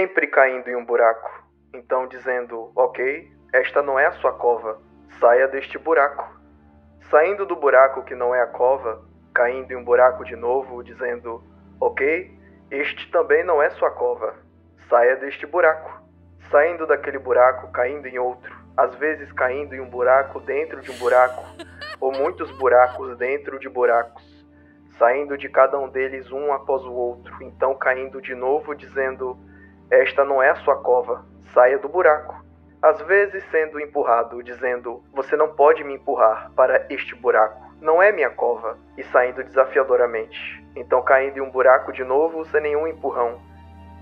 sempre caindo em um buraco. Então dizendo, ok, esta não é a sua cova, saia deste buraco. Saindo do buraco que não é a cova, caindo em um buraco de novo, dizendo, ok, este também não é sua cova, saia deste buraco. Saindo daquele buraco, caindo em outro, às vezes caindo em um buraco dentro de um buraco, ou muitos buracos dentro de buracos, saindo de cada um deles um após o outro, então caindo de novo, dizendo, esta não é a sua cova, saia do buraco. Às vezes sendo empurrado, dizendo, você não pode me empurrar para este buraco, não é minha cova, e saindo desafiadoramente, então caindo em um buraco de novo sem nenhum empurrão.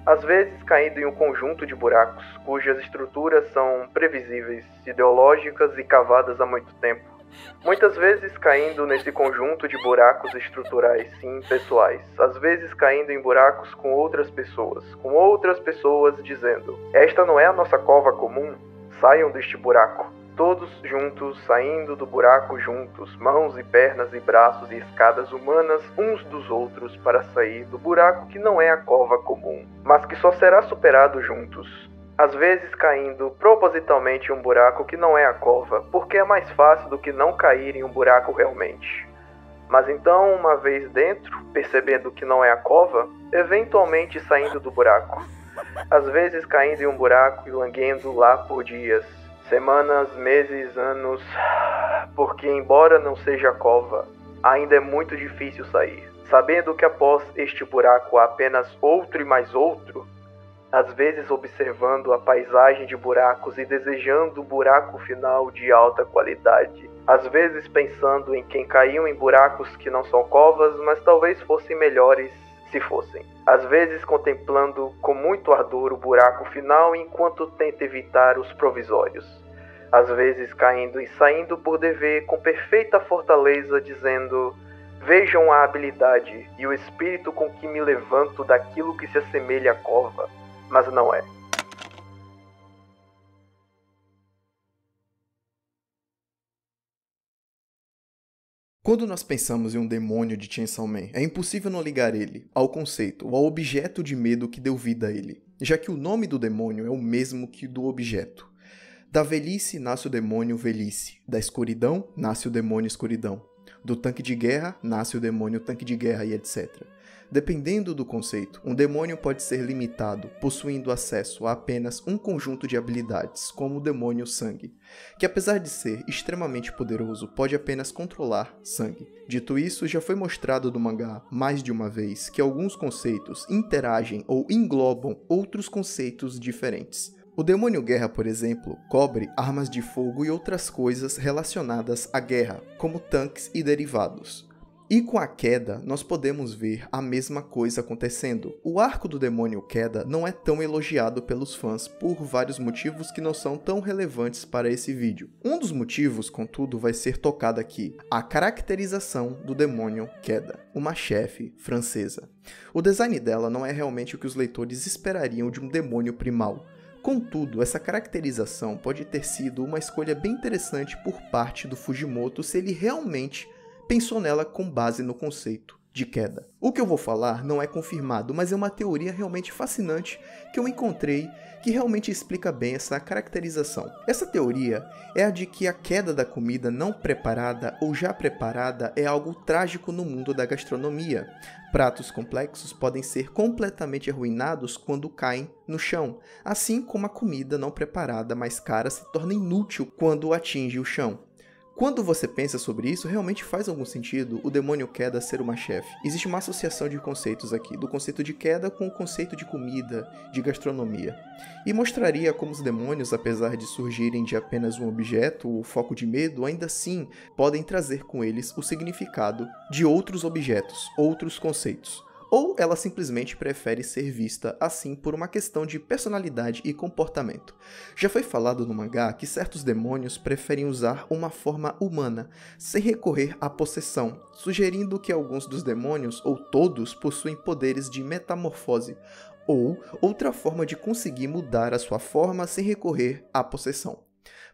Às vezes caindo em um conjunto de buracos, cujas estruturas são previsíveis, ideológicas e cavadas há muito tempo. Muitas vezes caindo nesse conjunto de buracos estruturais, sim, pessoais. Às vezes caindo em buracos com outras pessoas dizendo, esta não é a nossa cova comum, saiam deste buraco. Todos juntos, saindo do buraco juntos, mãos e pernas e braços e escadas humanas uns dos outros para sair do buraco que não é a cova comum, mas que só será superado juntos. Às vezes caindo propositalmente em um buraco que não é a cova, porque é mais fácil do que não cair em um buraco realmente. Mas então, uma vez dentro, percebendo que não é a cova, eventualmente saindo do buraco. Às vezes caindo em um buraco e languendo lá por dias, semanas, meses, anos, porque embora não seja a cova, ainda é muito difícil sair. Sabendo que após este buraco há apenas outro e mais outro, às vezes observando a paisagem de buracos e desejando o buraco final de alta qualidade. Às vezes pensando em quem caiu em buracos que não são covas, mas talvez fossem melhores se fossem. Às vezes contemplando com muito ardor o buraco final enquanto tenta evitar os provisórios. Às vezes caindo e saindo por dever com perfeita fortaleza, dizendo, vejam a habilidade e o espírito com que me levanto daquilo que se assemelha à cova, mas não é. Quando nós pensamos em um demônio de Chainsaw Man, é impossível não ligar ele ao conceito, ou ao objeto de medo que deu vida a ele, já que o nome do demônio é o mesmo que do objeto. Da velhice nasce o demônio velhice, da escuridão nasce o demônio escuridão, do tanque de guerra nasce o demônio tanque de guerra e etc. Dependendo do conceito, um demônio pode ser limitado, possuindo acesso a apenas um conjunto de habilidades, como o demônio sangue, que apesar de ser extremamente poderoso, pode apenas controlar sangue. Dito isso, já foi mostrado no mangá mais de uma vez que alguns conceitos interagem ou englobam outros conceitos diferentes. O demônio guerra, por exemplo, cobre armas de fogo e outras coisas relacionadas à guerra, como tanques e derivados. E com a queda, nós podemos ver a mesma coisa acontecendo. O arco do demônio queda não é tão elogiado pelos fãs por vários motivos que não são tão relevantes para esse vídeo. Um dos motivos, contudo, vai ser tocado aqui, a caracterização do demônio queda, uma chefe francesa. O design dela não é realmente o que os leitores esperariam de um demônio primal. Contudo, essa caracterização pode ter sido uma escolha bem interessante por parte do Fujimoto se ele realmente pensou nela com base no conceito de queda. O que eu vou falar não é confirmado, mas é uma teoria realmente fascinante que eu encontrei que realmente explica bem essa caracterização. Essa teoria é a de que a queda da comida não preparada ou já preparada é algo trágico no mundo da gastronomia. Pratos complexos podem ser completamente arruinados quando caem no chão, assim como a comida não preparada mais cara se torna inútil quando atinge o chão. Quando você pensa sobre isso, realmente faz algum sentido o demônio queda ser uma chefe. Existe uma associação de conceitos aqui, do conceito de queda com o conceito de comida, de gastronomia. E mostraria como os demônios, apesar de surgirem de apenas um objeto ou foco de medo, ainda assim podem trazer com eles o significado de outros objetos, outros conceitos. Ou ela simplesmente prefere ser vista assim por uma questão de personalidade e comportamento. Já foi falado no mangá que certos demônios preferem usar uma forma humana, sem recorrer à possessão, sugerindo que alguns dos demônios, ou todos, possuem poderes de metamorfose, ou outra forma de conseguir mudar a sua forma sem recorrer à possessão.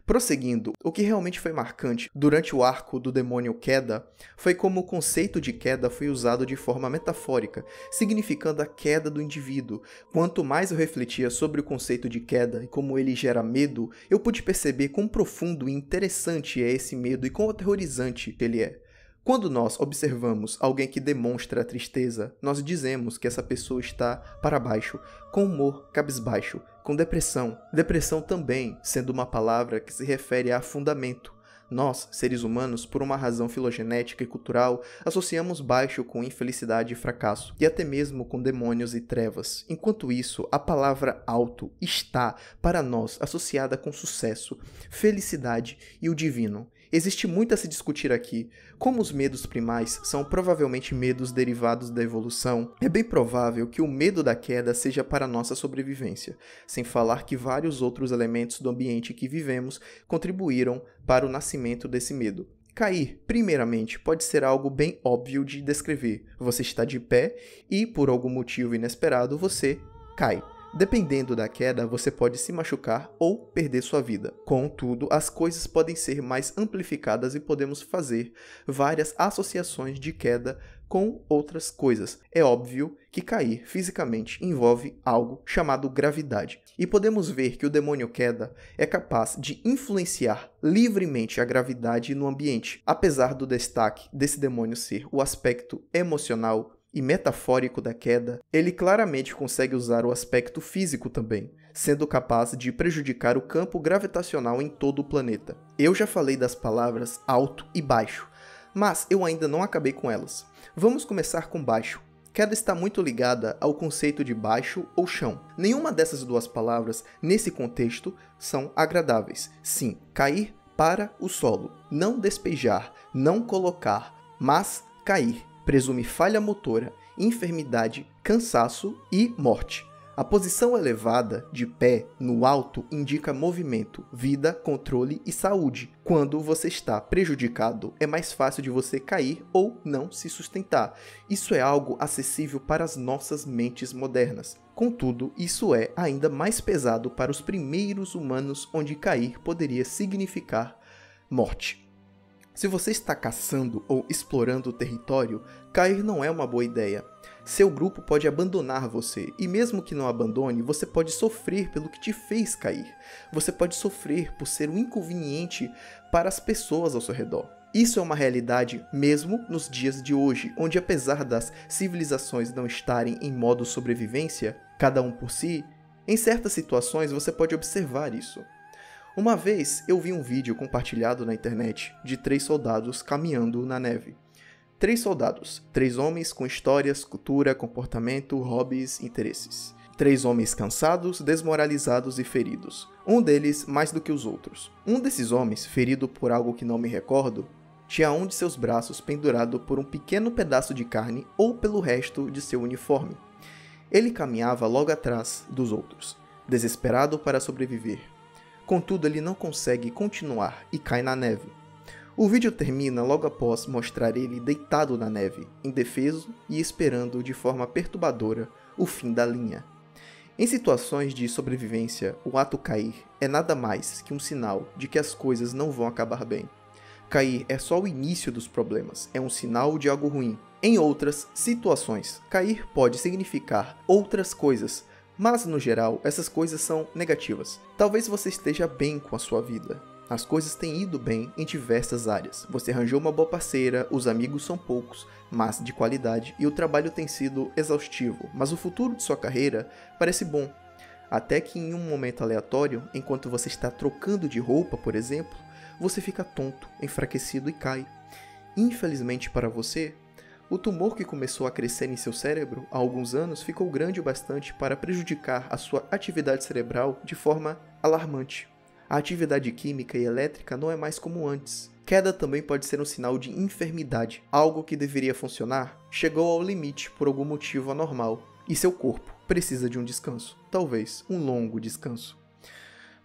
Prosseguindo, o que realmente foi marcante durante o arco do demônio queda foi como o conceito de queda foi usado de forma metafórica, significando a queda do indivíduo. Quanto mais eu refletia sobre o conceito de queda e como ele gera medo, eu pude perceber quão profundo e interessante é esse medo e quão aterrorizante ele é. Quando nós observamos alguém que demonstra tristeza, nós dizemos que essa pessoa está para baixo, com humor cabisbaixo, com depressão. Depressão também sendo uma palavra que se refere a afundamento. Nós, seres humanos, por uma razão filogenética e cultural, associamos baixo com infelicidade e fracasso, e até mesmo com demônios e trevas. Enquanto isso, a palavra alto está, para nós, associada com sucesso, felicidade e o divino. Existe muito a se discutir aqui. Como os medos primais são provavelmente medos derivados da evolução, é bem provável que o medo da queda seja para nossa sobrevivência, sem falar que vários outros elementos do ambiente que vivemos contribuíram para o nascimento desse medo. Cair, primeiramente, pode ser algo bem óbvio de descrever. Você está de pé e, por algum motivo inesperado, você cai. Dependendo da queda, você pode se machucar ou perder sua vida. Contudo, as coisas podem ser mais amplificadas e podemos fazer várias associações de queda com outras coisas. É óbvio que cair fisicamente envolve algo chamado gravidade. E podemos ver que o demônio queda é capaz de influenciar livremente a gravidade no ambiente. Apesar do destaque desse demônio ser o aspecto emocional e metafórico da queda, ele claramente consegue usar o aspecto físico também, sendo capaz de prejudicar o campo gravitacional em todo o planeta. Eu já falei das palavras alto e baixo, mas eu ainda não acabei com elas. Vamos começar com baixo. Queda está muito ligada ao conceito de baixo ou chão. Nenhuma dessas duas palavras, nesse contexto, são agradáveis. Sim, cair para o solo. Não despejar, não colocar, mas cair. Presume falha motora, enfermidade, cansaço e morte. A posição elevada, de pé, no alto, indica movimento, vida, controle e saúde. Quando você está prejudicado, é mais fácil de você cair ou não se sustentar. Isso é algo acessível para as nossas mentes modernas. Contudo, isso é ainda mais pesado para os primeiros humanos, onde cair poderia significar morte. Se você está caçando ou explorando o território, cair não é uma boa ideia. Seu grupo pode abandonar você, e mesmo que não abandone, você pode sofrer pelo que te fez cair. Você pode sofrer por ser um inconveniente para as pessoas ao seu redor. Isso é uma realidade mesmo nos dias de hoje, onde apesar das civilizações não estarem em modo sobrevivência, cada um por si, em certas situações você pode observar isso. Uma vez eu vi um vídeo compartilhado na internet de 3 soldados caminhando na neve. 3 soldados, 3 homens com histórias, cultura, comportamento, hobbies, interesses. 3 homens cansados, desmoralizados e feridos. Um deles mais do que os outros. Um desses homens, ferido por algo que não me recordo, tinha um de seus braços pendurado por um pequeno pedaço de carne ou pelo resto de seu uniforme. Ele caminhava logo atrás dos outros, desesperado para sobreviver. Contudo, ele não consegue continuar e cai na neve. O vídeo termina logo após mostrar ele deitado na neve, indefeso e esperando de forma perturbadora o fim da linha. Em situações de sobrevivência, o ato cair é nada mais que um sinal de que as coisas não vão acabar bem. Cair é só o início dos problemas, é um sinal de algo ruim. Em outras situações, cair pode significar outras coisas, mas, no geral, essas coisas são negativas. Talvez você esteja bem com a sua vida. As coisas têm ido bem em diversas áreas. Você arranjou uma boa parceira, os amigos são poucos, mas de qualidade, e o trabalho tem sido exaustivo, mas o futuro de sua carreira parece bom. Até que em um momento aleatório, enquanto você está trocando de roupa, por exemplo, você fica tonto, enfraquecido e cai. Infelizmente para você, o tumor que começou a crescer em seu cérebro há alguns anos ficou grande o bastante para prejudicar a sua atividade cerebral de forma alarmante. A atividade química e elétrica não é mais como antes. Queda também pode ser um sinal de enfermidade. Algo que deveria funcionar chegou ao limite por algum motivo anormal e seu corpo precisa de um descanso, talvez um longo descanso.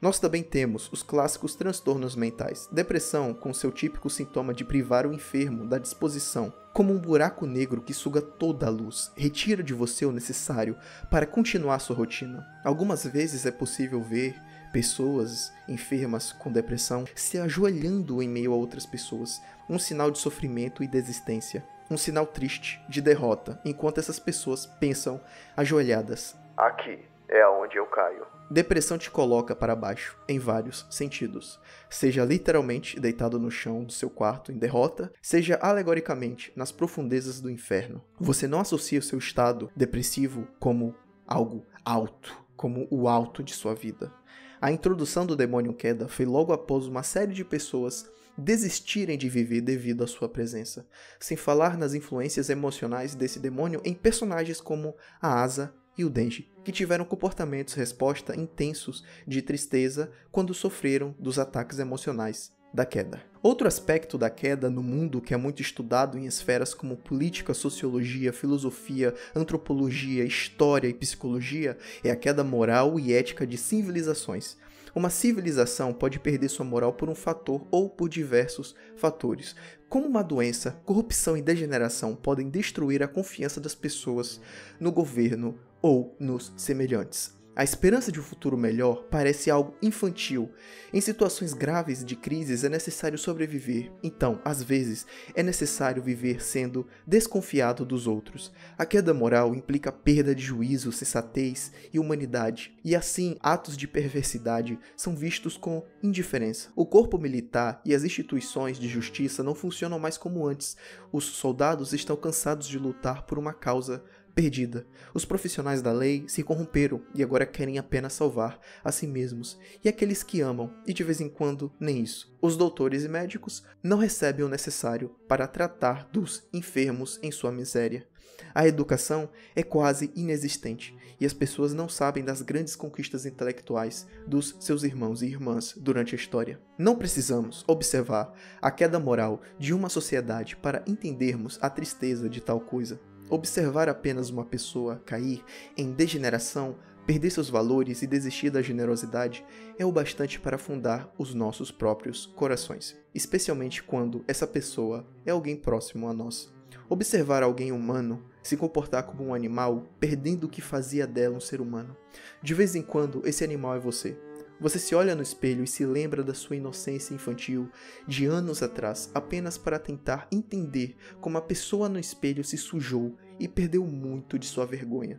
Nós também temos os clássicos transtornos mentais. Depressão, com seu típico sintoma de privar o enfermo da disposição, como um buraco negro que suga toda a luz, retira de você o necessário para continuar sua rotina. Algumas vezes é possível ver pessoas enfermas com depressão se ajoelhando em meio a outras pessoas, um sinal de sofrimento e desistência, um sinal triste de derrota, enquanto essas pessoas pensam ajoelhadas. Aqui é aonde eu caio. Depressão te coloca para baixo, em vários sentidos. Seja literalmente deitado no chão do seu quarto em derrota, seja alegoricamente nas profundezas do inferno. Você não associa o seu estado depressivo como algo alto, como o alto de sua vida. A introdução do demônio Queda foi logo após uma série de pessoas desistirem de viver devido à sua presença, sem falar nas influências emocionais desse demônio em personagens como a Asa e o Denji, que tiveram comportamentos resposta intensos de tristeza quando sofreram dos ataques emocionais da queda. Outro aspecto da queda no mundo que é muito estudado em esferas como política, sociologia, filosofia, antropologia, história e psicologia é a queda moral e ética de civilizações. Uma civilização pode perder sua moral por um fator ou por diversos fatores. Como uma doença, corrupção e degeneração podem destruir a confiança das pessoas no governo ou nos semelhantes. A esperança de um futuro melhor parece algo infantil. Em situações graves de crises é necessário sobreviver. Então, às vezes, é necessário viver sendo desconfiado dos outros. A queda moral implica perda de juízo, sensatez e humanidade. E assim, atos de perversidade são vistos com indiferença. O corpo militar e as instituições de justiça não funcionam mais como antes. Os soldados estão cansados de lutar por uma causa perdida. Os profissionais da lei se corromperam e agora querem apenas salvar a si mesmos e aqueles que amam, e de vez em quando nem isso. Os doutores e médicos não recebem o necessário para tratar dos enfermos em sua miséria. A educação é quase inexistente e as pessoas não sabem das grandes conquistas intelectuais dos seus irmãos e irmãs durante a história. Não precisamos observar a queda moral de uma sociedade para entendermos a tristeza de tal coisa. Observar apenas uma pessoa cair em degeneração, perder seus valores e desistir da generosidade é o bastante para afundar os nossos próprios corações, especialmente quando essa pessoa é alguém próximo a nós. Observar alguém humano se comportar como um animal, perdendo o que fazia dela um ser humano. De vez em quando, esse animal é você. Você se olha no espelho e se lembra da sua inocência infantil de anos atrás, apenas para tentar entender como a pessoa no espelho se sujou e perdeu muito de sua vergonha.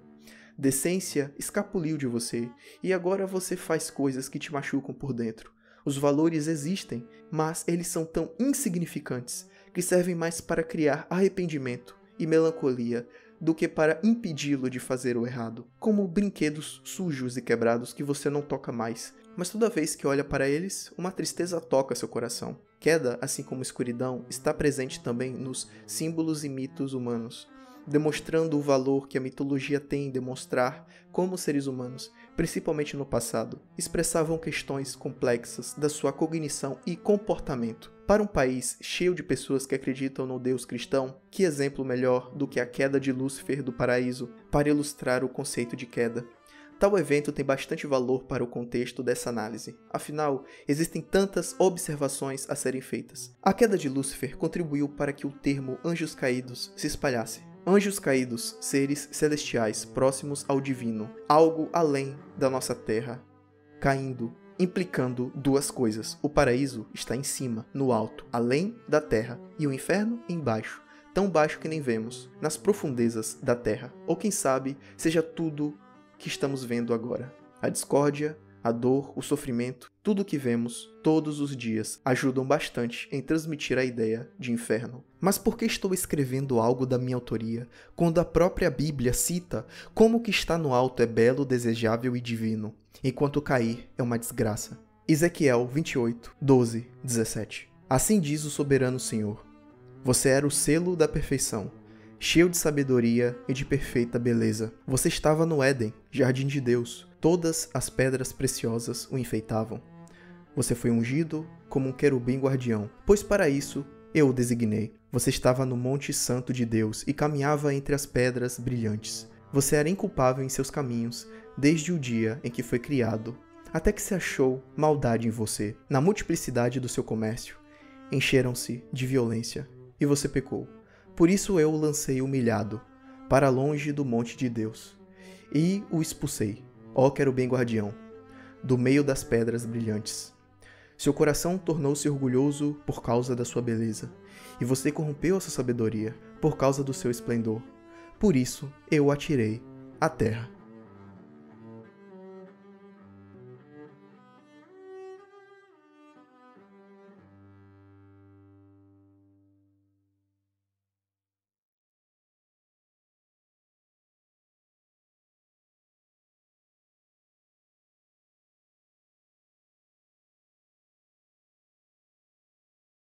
Decência escapuliu de você e agora você faz coisas que te machucam por dentro. Os valores existem, mas eles são tão insignificantes que servem mais para criar arrependimento e melancolia do que para impedi-lo de fazer o errado, como brinquedos sujos e quebrados que você não toca mais. Mas toda vez que olha para eles, uma tristeza toca seu coração. Queda, assim como escuridão, está presente também nos símbolos e mitos humanos, demonstrando o valor que a mitologia tem em demonstrar como os seres humanos, principalmente no passado, expressavam questões complexas da sua cognição e comportamento. Para um país cheio de pessoas que acreditam no Deus cristão, que exemplo melhor do que a queda de Lúcifer do paraíso para ilustrar o conceito de queda? Tal evento tem bastante valor para o contexto dessa análise, afinal, existem tantas observações a serem feitas. A queda de Lúcifer contribuiu para que o termo anjos caídos se espalhasse. Anjos caídos, seres celestiais próximos ao divino, algo além da nossa terra, caindo, implicando duas coisas. O paraíso está em cima, no alto, além da terra, e o inferno embaixo, tão baixo que nem vemos, nas profundezas da terra. Ou quem sabe, seja tudo que estamos vendo agora. A discórdia, a dor, o sofrimento, tudo o que vemos todos os dias ajudam bastante em transmitir a ideia de inferno. Mas por que estou escrevendo algo da minha autoria, quando a própria Bíblia cita como o que está no alto é belo, desejável e divino, enquanto cair é uma desgraça? Ezequiel 28, 12, 17. Assim diz o soberano Senhor: você era o selo da perfeição, cheio de sabedoria e de perfeita beleza. Você estava no Éden, jardim de Deus. Todas as pedras preciosas o enfeitavam. Você foi ungido como um querubim guardião, pois para isso eu o designei. Você estava no Monte Santo de Deus e caminhava entre as pedras brilhantes. Você era inculpável em seus caminhos, desde o dia em que foi criado, até que se achou maldade em você. Na multiplicidade do seu comércio, encheram-se de violência, e você pecou. Por isso eu o lancei humilhado, para longe do monte de Deus, e o expulsei. Ó querubim guardião, do meio das pedras brilhantes. Seu coração tornou-se orgulhoso por causa da sua beleza, e você corrompeu a sua sabedoria por causa do seu esplendor. Por isso eu o atirei à terra.